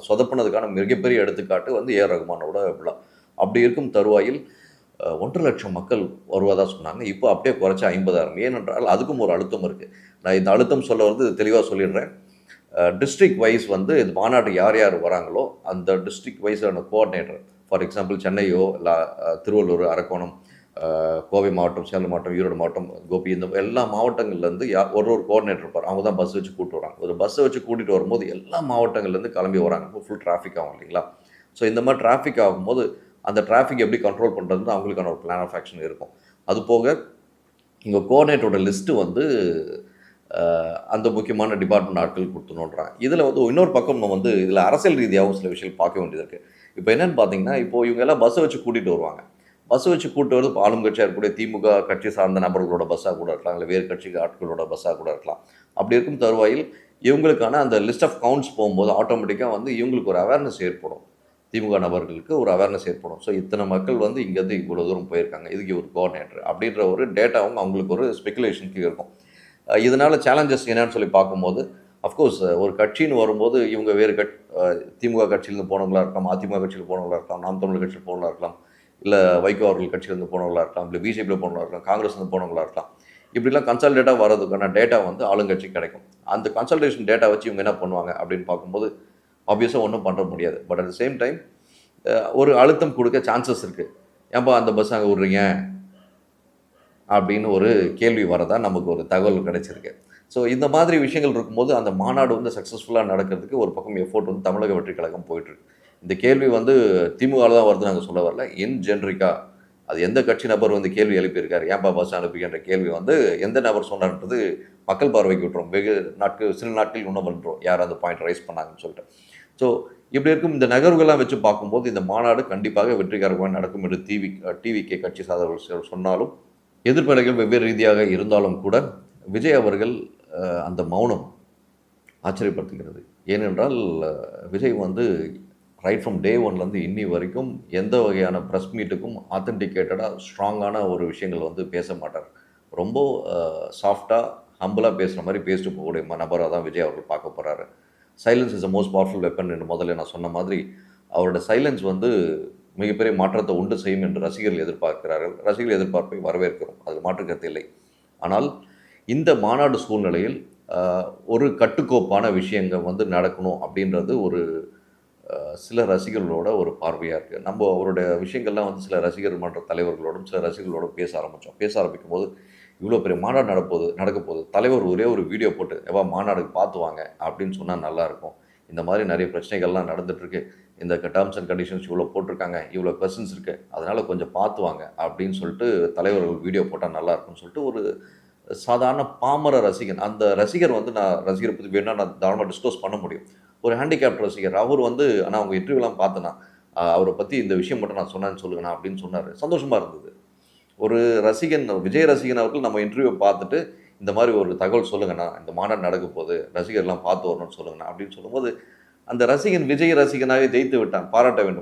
சொதப்பினதுக்கான மிகப்பெரிய எடுத்துக்காட்டு வந்து ஏஆர் ரகுமானோட விழா. அப்படி இருக்கும் தருவாயில் 1,50,000 மக்கள் வருவதா சொன்னாங்க. இப்போ அப்படியே குறைச்சு 50,000. ஏனென்றால் அதுக்கும் ஒரு அழுத்தம் இருக்குது. நான் இந்த அழுத்தம் சொல்ல வந்து தெளிவாக சொல்லிடுறேன். டிஸ்ட்ரிக்ட் வைஸ் வந்து இது மாநாடு யார் யார் வராங்களோ அந்த டிஸ்ட்ரிக்ட் வைஸான கோஆர்டினேட்டர், ஃபார் எக்ஸாம்பிள் சென்னையோ இல்லை திருவள்ளூர், அரக்கோணம், கோவை மாவட்டம், சேலம் மாவட்டம், ஈரோடு மாவட்டம், கோபி, இந்த எல்லா மாவட்டங்கள்லேருந்து ஒரு கோஆர்டினேட்டர் இருப்பார். அவங்க தான் பஸ் வச்சு கூப்பிட்டு வராங்க. ஒரு பஸ்ஸை வச்சு கூட்டிகிட்டு வரும்போது எல்லா மாவட்டங்கள்லேருந்து கிளம்பி வராங்க. இப்போ ஃபுல் டிராஃபிக் ஆகும் இல்லைங்களா? ஸோ இந்த மாதிரி டிராஃபிக் ஆகும்போது அந்த டிராஃபிக் எப்படி கண்ட்ரோல் பண்ணுறதுன்னு அவங்களுக்கான ஒரு பிளான் ஆஃப் ஆக்ஷன் இருக்கும். அது போக இங்கே கோஆர்டினேட்டரோட லிஸ்ட்டு வந்து அந்த முக்கியமான டிபார்ட்மெண்ட் ஆட்கள் கொடுத்துணுன்றாங்க. இதில் வந்து இன்னொரு பக்கம் நம்ம வந்து இதில் அரசியல் ரீதியாகவும் சில விஷயங்கள் பார்க்க வேண்டியது இருக்குது. இப்போ என்னென்னு பார்த்தீங்கன்னா, இப்போது இவங்க எல்லாம் பஸ்ஸை வச்சு கூட்டிகிட்டு வருவாங்க. பஸ்ஸை வச்சு கூப்பிட்டு வரது இப்போ ஆளும் கட்சியாக இருக்கக்கூடிய திமுக கட்சி சார்ந்த நபர்களோட பஸ்ஸாக கூட இருக்கலாம், இல்லை வேறு கட்சி ஆட்களோட பஸ்ஸாக கூட இருக்கலாம். அப்படி இருக்கும் தருவாயில் இவங்களுக்கான அந்த லிஸ்ட் ஆஃப் கவுண்ட்ஸ் போகும்போது ஆட்டோமேட்டிக்காக வந்து இவங்களுக்கு ஒரு அவேர்னஸ் ஏற்படும். திமுக நபர்களுக்கு ஒரு அவேர்னஸ் ஏற்படும். ஸோ இத்தனை மக்கள் வந்து இங்கேருந்து இவ்வளோ தூரம் போயிருக்காங்க, இதுக்கு ஒரு கோஆர்டினேட்டர் அப்படின்ற ஒரு டேட்டாவும் அவங்களுக்கு ஒரு ஸ்பெகுலேஷனுக்கு இருக்கும். இதனால் சேலஞ்சஸ் என்னன்னு சொல்லி பார்க்கும்போது, அஃப்கோர்ஸ் ஒரு கட்சின்னு வரும்போது இவங்க வேறு திமுக கட்சியிலேருந்து போனவங்களா இருக்கலாம், அதிமுக கட்சியில் போனவங்களா இருக்கலாம், நாம் தமிழர் கட்சியில் போனவங்களா இருக்கலாம், இல்லை வைகோ அவர்கள் கட்சியிலேருந்து போனவங்களா இருக்கலாம், இல்லை பிஜேபியில் போனவங்களா இருக்கலாம், காங்கிரஸ்லேருந்து போனவங்களா இருக்கலாம். இப்படிலாம் கன்சல்டேட்டாக வரதுக்கான டேட்டா வந்து ஆளுங்கட்சி கிடைக்கும். அந்த கன்சல்டேஷன் டேட்டா வச்சு இவங்க என்ன பண்ணுவாங்க அப்படின்னு பார்க்கும்போது ஆப்வியஸாக ஒன்றும் பண்ண முடியாது. But at the same time ஒரு அழுத்தம் கொடுக்க சான்சஸ் இருக்குது. ஏன்பா அந்த பஸ் அங்கே விட்றீங்க அப்படின்னு ஒரு கேள்வி வரதான் நமக்கு ஒரு தகவல் கிடைச்சிருக்கு. ஸோ இந்த மாதிரி விஷயங்கள் இருக்கும்போது அந்த மாநாடு வந்து சக்ஸஸ்ஃபுல்லாக நடக்கிறதுக்கு ஒரு பக்கம் எஃபோர்ட் வந்து தமிழக வெற்றி கழகம் போயிட்டுருக்கு. இந்த கேள்வி வந்து திமுகவில் தான் வருது நாங்கள் சொல்ல வரல. இன் ஜென்ரிக்கா அது எந்த கட்சி நபர் வந்து கேள்வி எழுப்பியிருக்காரு, ஏன்பா பஸ் அனுப்பிக்கின்ற கேள்வி வந்து எந்த நபர் சொன்னார்ன்றது மக்கள் பார்வைக்கு விட்டுரும். சில நாட்கள் இன்னும் பண்ணுறோம் யார் அந்த பாயிண்ட் ரைஸ் பண்ணாங்கன்னு சொல்லிட்டு. ஸோ இப்படி இருக்கும் இந்த நகர்வுகள்லாம் வச்சு பார்க்கும்போது இந்த மாநாடு கண்டிப்பாக வெற்றிகரமாக நடக்கும் என்று டிவிகே கட்சி சார்ந்தவர்கள் சொன்னாலும், எதிர்ப்பலைகள் வெவ்வேறு ரீதியாக இருந்தாலும் கூட விஜய் அவர்கள் அந்த மௌனம் ஆச்சரியப்படுத்துகிறது. ஏனென்றால் விஜய் வந்து ரைட் ஃப்ரம் டே ஒன்லேருந்து இன்னி வரைக்கும் எந்த வகையான ப்ரெஸ் மீட்டுக்கும் ஆத்தென்டிகேட்டடாக ஸ்ட்ராங்கான ஒரு விஷயங்கள் வந்து பேச மாட்டார். ரொம்ப சாஃப்டாக ஹம்பிளாக பேசுகிற மாதிரி பேசிட்டு போகக்கூடிய நபராக தான் விஜய் அவர்கள் பார்க்க போகிறாரு. Silence is the most powerful weapon என்று முதல்ல நான் சொன்ன மாதிரி அவரோட சைலன்ஸ் வந்து மிகப்பெரிய மாற்றத்தை உண்டு செய்யும் என்று ரசிகர்கள் எதிர்பார்க்கிறார்கள். ரசிகர்கள் எதிர்பார்ப்பை வரவேற்கிறோம், அதில் மாற்று கருத்து இல்லை. ஆனால் இந்த மாநாடு சூழ்நிலையில் ஒரு கட்டுக்கோப்பான விஷயங்கள் வந்து நடக்கணும் அப்படின்றது ஒரு சில ரசிகர்களோட ஒரு பார்வையாக இருக்குது. நம்ம அவருடைய விஷயங்கள்லாம் வந்து சில ரசிகர் மன்ற தலைவர்களோடும் சில ரசிகர்களோடும் பேச ஆரம்பிக்கும் போது இவ்வளோ பெரிய மாநாடு நடக்க போகுது, தலைவர் ஒரே ஒரு வீடியோ போட்டு எவ்வளோ மாநாடுக்கு பார்த்து வாங்க அப்படின்னு சொன்னால் நல்லாயிருக்கும். இந்த மாதிரி நிறைய பிரச்சனைகள்லாம் நடந்துகிட்ருக்கு, இந்த டேர்ம்ஸ் அண்ட் கண்டிஷன்ஸ் இவ்வளோ போட்டிருக்காங்க, இவ்வளோ கொஸ்டின்ஸ் இருக்குது, அதனால் கொஞ்சம் பார்த்து வாங்க அப்படின்னு சொல்லிட்டு தலைவர்கள் வீடியோ போட்டால் நல்லாயிருக்கும்னு சொல்லிட்டு ஒரு சாதாரண பாமர ரசிகன், அந்த ரசிகர் வந்து நான் ரசிகரை பற்றி வேணா நான் தாராளமாக டிஸ்கஸ் பண்ண முடியும். ஒரு ஹேண்டிகேப்ட் ரசிகர் அவர் வந்து ஆனால் அவங்க இன்டர்வியூலாம் பார்த்தேன்னா அவரை பற்றி இந்த விஷயம் மட்டும் நான் சொன்னேன்னு சொல்லுங்கண்ணா அப்படின்னு சொன்னார். சந்தோஷமாக இருந்தது. ஒரு ரசிகன், விஜய் ரசிகன் அவர்கள் நம்ம இன்டர்வியூ பார்த்துட்டு இந்த மாதிரி ஒரு தகவல் சொல்லுங்கண்ணா, இந்த மாநாடு நடக்க போகுது, ரசிகர்லாம் பார்த்து வரணும்னு சொல்லுங்கண்ணா அப்படின்னு சொல்லும்போது அந்த ரசிகன் விஜய் ரசிகனாகவே ஜெயித்து விட்டான், பாராட்ட வேண்டும்.